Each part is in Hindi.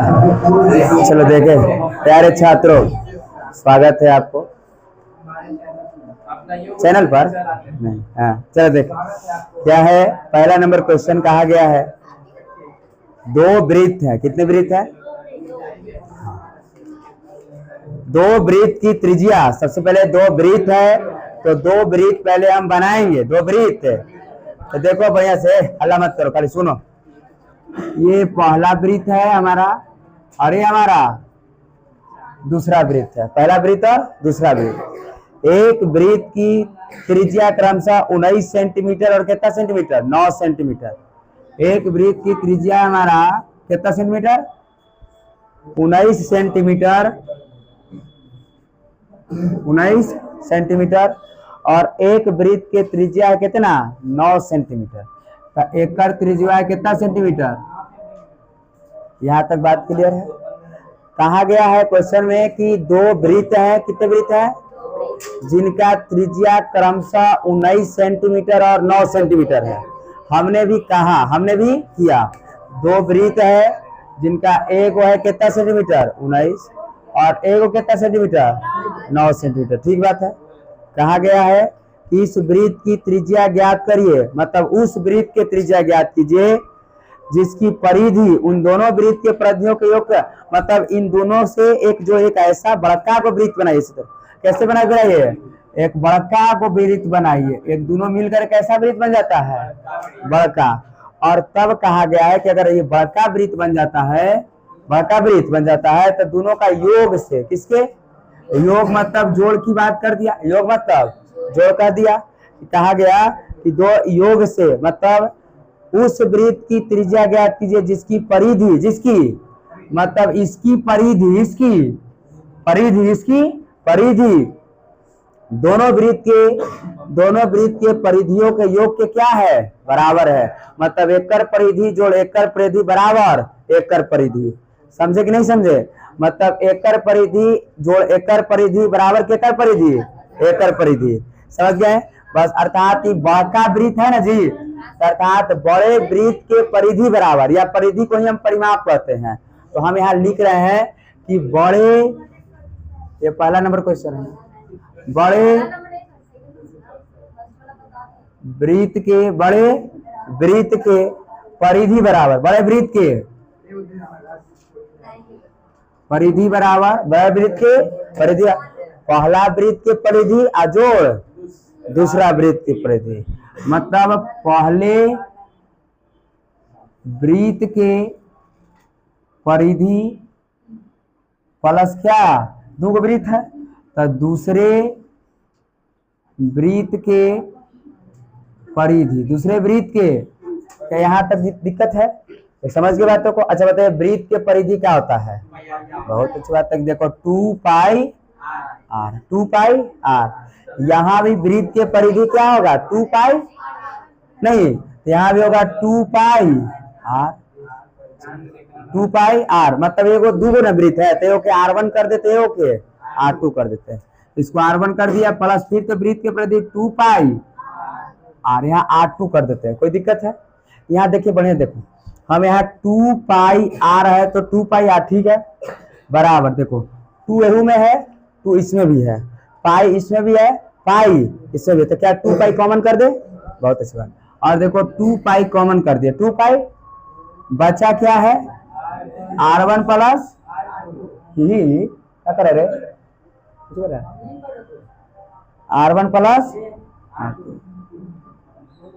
चलो देखे प्यारे छात्रों, स्वागत है आपको चैनल पर। नहीं, हाँ चलो देखो क्या है। पहला नंबर क्वेश्चन कहा गया है, दो वृत्त है। कितने वृत्त है? दो वृत्त की त्रिज्या, सबसे पहले दो वृत्त है तो दो वृत्त पहले हम बनाएंगे। दो वृत्त तो देखो बढ़िया से, हल्ला मत करो, खाली सुनो। ये पहला वृत्त है हमारा और ये हमारा दूसरा वृत्त है। पहला वृत्त और दूसरा वृत्त। एक वृत्त की त्रिज्या क्रमशः 19 सेंटीमीटर और कितना सेंटीमीटर? 9 सेंटीमीटर। एक वृत्त की त्रिज्या हमारा कितना सेंटीमीटर? 19 सेंटीमीटर। 19 सेंटीमीटर। और एक वृत्त के त्रिज्या है कितना? 9 सेंटीमीटर। तो एकड़ त्रिज्या है कितना सेंटीमीटर? यहां तक बात क्लियर है? कहा गया है क्वेश्चन में कि दो वृत्त है। कितने वृत्त है? जिनका त्रिज्या क्रमशः 19 सेंटीमीटर और 9 सेंटीमीटर है। हमने भी कहा, हमने भी किया, दो वृत्त है जिनका एक है कितना सेंटीमीटर? 19 और एक कितना सेंटीमीटर? 9 सेंटीमीटर। ठीक बात है। कहा गया है कि इस वृत्त की त्रिज्या ज्ञात करिए, मतलब उस वृत्त के त्रिज्या ज्ञात कीजिए जिसकी परिधि उन दोनों वृत्त के परिधियों के योग, मतलब इन दोनों से एक ऐसा बड़का को वृत्त बनाइए। कैसे बनाइए? एक बड़का को वृत्त बनाइए, एक दोनों मिलकर कैसा वृत्त बन जाता है? बड़का। और तब कहा गया है कि अगर ये बड़का वृत्त बन जाता है, बड़का वृत्त बन जाता है तो दोनों का योग से, किसके योग मतलब जोड़ की बात कर दिया, योग मतलब जोड़ कर दिया। कहा गया कि दो योग से मतलब उस वृत्त की त्रिज्या ज्ञात कीजिए जिसकी परिधि, जिसकी मतलब इसकी परिधि, इसकी परिधि, इसकी परिधि दोनों वृत्त के परिधियों के योग के क्या है? बराबर है। मतलब एकड़ परिधि जोड़ एकड़ परिधि बराबर एकड़ परिधि। समझे कि नहीं समझे? मतलब एकड़ परिधि जोड़ एकड़ परिधि बराबर एकड़ परिधि, एकड़ परिधि। समझ गए? बस अर्थात बड़का वृत्त है ना जी, अर्थात बड़े वृत्त के परिधि बराबर, या परिधि को ही हम परिमाप कहते हैं। तो हम यहाँ लिख रहे हैं कि बड़े, ये पहला नंबर क्वेश्चन है, बड़े वृत्त के, बड़े वृत्त के परिधि बराबर, बड़े वृत्त के परिधि बराबर, बड़े वृत्त के परिधि, पहला वृत्त के परिधि अजोड़ दूसरा वृत्त की परिधि, मतलब पहले वृत्त के परिधि प्लस क्या, दो वृत्त है तो दूसरे वृत्त के परिधि, दूसरे वृत्त के। क्या यहाँ तक दिक्कत है? समझ के बातों को? अच्छा बताइए, वृत्त के परिधि क्या होता है? बहुत अच्छी बात तक देखो, 2 पाई आर, 2 पाई आर। यहाँ भी वृत्त के परिधि क्या होगा? 2 पाई नहीं, यहाँ भी होगा 2 पाई आर, 2 पाई आर। मतलब एगो दूगो न वृत्त है तो के R1 कर देते हैं, ओके R2 कर देते हैं। इसको R1 कर दिया प्लस फिर तो वृत्त के परिधि 2 पाई आर, यहाँ R2 कर देते हैं। कोई दिक्कत है? यहाँ देखिए बढ़िया, देखो हम यहाँ 2 पाई आर है तो 2 पाई आर, ठीक है बराबर। देखो 2 एहू में है, 2 इसमें भी है, पाई इसमें भी है, पाई इसमें भी, तो क्या 2 पाई कॉमन कर दे? बहुत अच्छी बात। और देखो 2 पाई कॉमन कर दिया, 2 पाई बचा क्या है? R1 प्लस ही क्या करे रे, R1 plus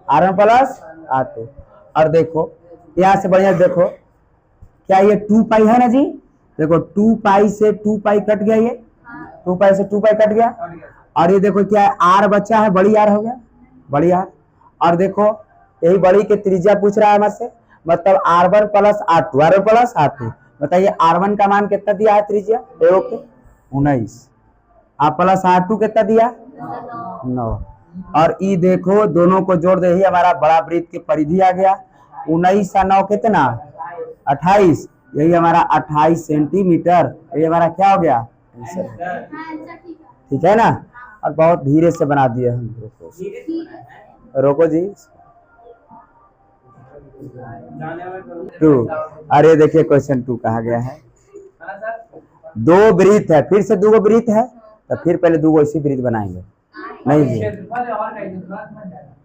R1 plus R2। और देखो यहाँ से बढ़िया देखो, क्या ये 2 पाई है ना जी? देखो 2 पाई से 2 पाई कट गया, ये 2 पाई से 2 पाई कट गया। और ये देखो क्या है? R बचा है, बड़ी R हो गया, बड़ी R। और देखो यही बड़ी के त्रिज्या पूछ रहा है हमारे से, मतलब R1 plus R2, R1 plus R2। बताइए R1 का मान कितना दिया है त्रिज्या? 19। आप प्लस R2 कितना दिया? 9। और ई देखो दोनों को जोड़ दे ही हमारा बड़ा वृत्त की परिधि आ गया। 19 का 9 कितना? 28। यही हमारा 28 सेंटीमीटर। ये हमारा क्या हो गया? ठीक है ना? और बहुत धीरे से बना दिए हम। रोको जी, टू। अरे देखिए क्वेश्चन 2 कहा गया है, दो वृत्त है, फिर से 2 वृत्त है, तो फिर पहले 2 इसी वृत्त बनाएंगे। नहीं जी,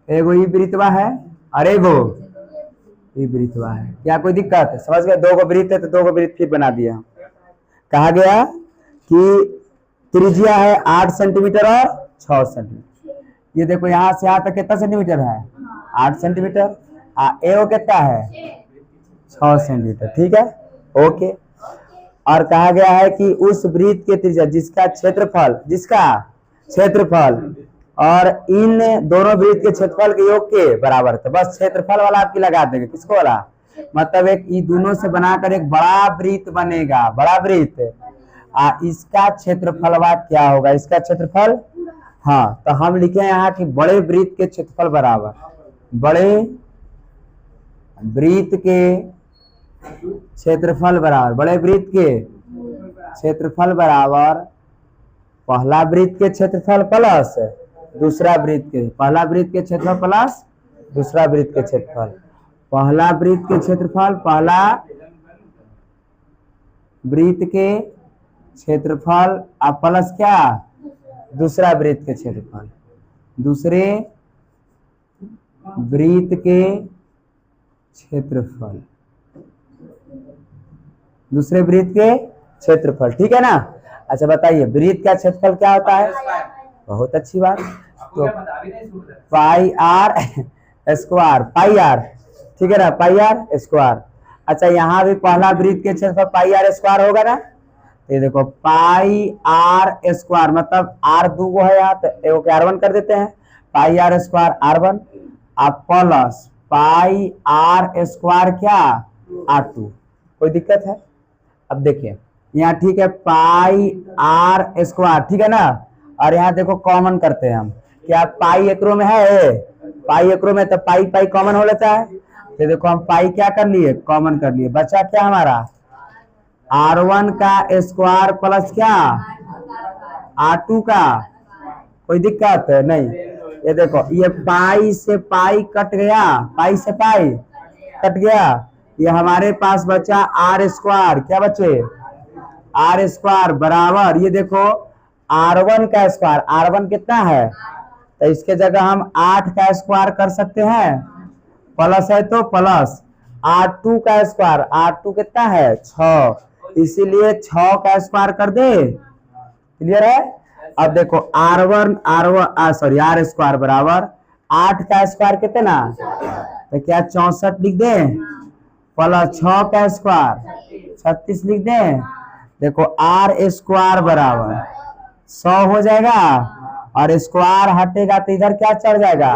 एगो ही वृत्तवा है और एगो ये वृत्तवा है, क्या कोई दिक्कत है? समझ गए? 2 वृत्त है तो 2 वृत्त फिर बना दिया। कहा गया कि त्रिज्या है 8 सेंटीमीटर और 6 सेंटीमीटर। ये देखो यहाँ से यहाँ तक कितना सेंटीमीटर है? 8 सेंटीमीटर। एओ कितना है? 6 सेंटीमीटर। ठीक है, ओके। और कहा गया है कि उस वृत्त के त्रिज्या जिसका क्षेत्रफल और इन दोनों वृत्त के क्षेत्रफल के योग के बराबर। तो बस क्षेत्रफल वाला आपकी लगा देंगे। किसको वाला? मतलब एक ये दोनों से बनाकर एक बड़ा वृत्त बनेगा, बड़ा वृत्त। इसका क्षेत्रफल क्या होगा? इसका क्षेत्रफल, हाँ, तो हम लिखे यहाँ कि बड़े वृत्त के क्षेत्रफल बराबर, बड़े वृत्त के क्षेत्रफल बराबर, बड़े वृत्त के क्षेत्रफल बराबर पहला वृत्त के क्षेत्रफल प्लस दूसरा वृत्त के, पहला वृत्त के क्षेत्रफल प्लस दूसरा वृत्त के क्षेत्रफल, पहला वृत्त के क्षेत्रफल, पहला वृत्त के क्षेत्रफल प्लस क्या? दूसरा वृत्त के क्षेत्रफल, दूसरे वृत्त के क्षेत्रफल, दूसरे वृत्त के क्षेत्रफल। ठीक है ना? अच्छा बताइए वृत्त का क्षेत्रफल क्या होता है? बहुत अच्छी बात। तो पाई आर स्क्वायर, पाई आर, ठीक है ना, पाई आर स्क्वायर। अच्छा यहाँ भी पहला वृत्त के क्षेत्रफल पाई आर स्क्वायर होगा ना? ये देखो पाई आर स्क्वायर, मतलब आर 2 है यहाँ, तो एगो के R1 कर देते हैं, पाई आर स्क्वायर R1 आप प्लस पाई आर स्क्वायर क्या? R2। कोई दिक्कत है? अब देखिए यहाँ ठीक है पाई आर स्क्वायर, ठीक है ना, और यहाँ देखो कॉमन करते हैं हम, क्या पाई एकरो में है? पाई एकरो में, तो पाई पाई कॉमन हो लेता है। तो देखो हम पाई क्या कर लिए? कॉमन कर लिए। बचा क्या हमारा? R1 का स्क्वायर प्लस क्या? R2 का। कोई दिक्कत नहीं? ये देखो ये पाई से पाई कट गया, पाई से पाई कट गया, ये हमारे पास बचा आर स्क्वायर। क्या बचे? आर स्क्वायर बराबर, ये देखो R1 का स्क्वायर, R1 कितना है? तो इसके जगह हम 8 का स्क्वायर कर सकते हैं, प्लस है तो प्लस R2 का स्क्वायर, R2 कितना है? 6, इसीलिए 6 का स्क्वायर कर दे। क्लियर है? अब देखो आर स्क्वायर बराबर 8 का स्क्वायर कितना? तो क्या 64 लिख दे, प्लस 6 का स्क्वायर 36 लिख दे। देखो आर स्क्वायर बराबर 100 हो जाएगा, और स्क्वायर हटेगा तो इधर क्या चढ़ जाएगा?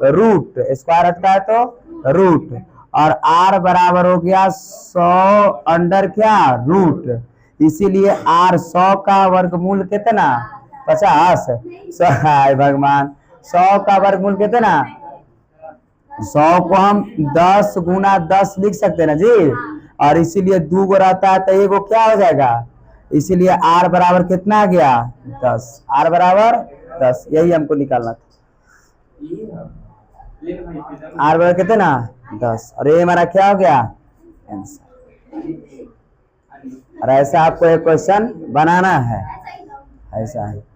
रूट। स्क्वायर हटता है तो रूट, और आर बराबर हो गया 100 अंडर क्या? रूट। इसीलिए आर 100 का वर्गमूल कितना? 50। हाय भगवान, 100 का वर्गमूल कितना? 100 को हम 10 गुना 10 लिख सकते हैं ना जी, और इसीलिए 2 गो रहता है तो एगो क्या हो जाएगा? इसीलिए आर बराबर कितना आ गया? 10। आर बराबर 10, यही हमको निकालना था। आर बराबर कितना? 10, और ये हमारा क्या हो गया? आंसर। और ऐसा आपको एक क्वेश्चन बनाना है, ऐसा है।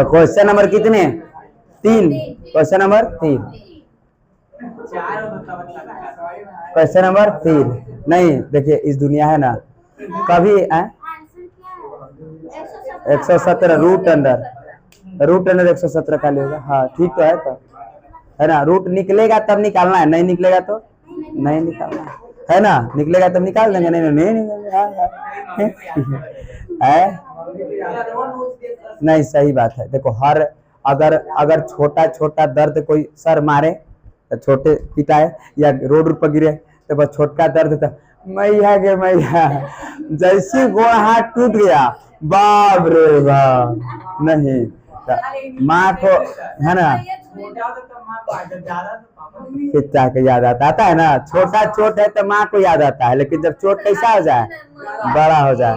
क्वेश्चन नंबर कितने? 3। Question number 3, question number 3। नहीं देखिए इस दुनिया है ना, कभी 117 रूट अंडर 117 का लेगा। हाँ ठीक तो है ना। रूट निकलेगा तब निकालना है, नहीं निकलेगा तो नहीं निकालना है ना। निकलेगा तब निकाल देंगे, नहीं नहीं निकलेगा है। नहीं सही बात है। देखो हर अगर छोटा छोटा दर्द कोई सर मारे तो छोटे पिटाए, या रोड पर गिरे तो बस छोटका दर्द तो मैया के मैया, जैसे गोड़ हाथ टूट गया बाप रे बाप, नहीं माँ को है ना पिता को याद आता है ना। छोटा चोट है तो माँ को याद आता है, लेकिन जब चोट कैसा हो जाए, बड़ा हो जाए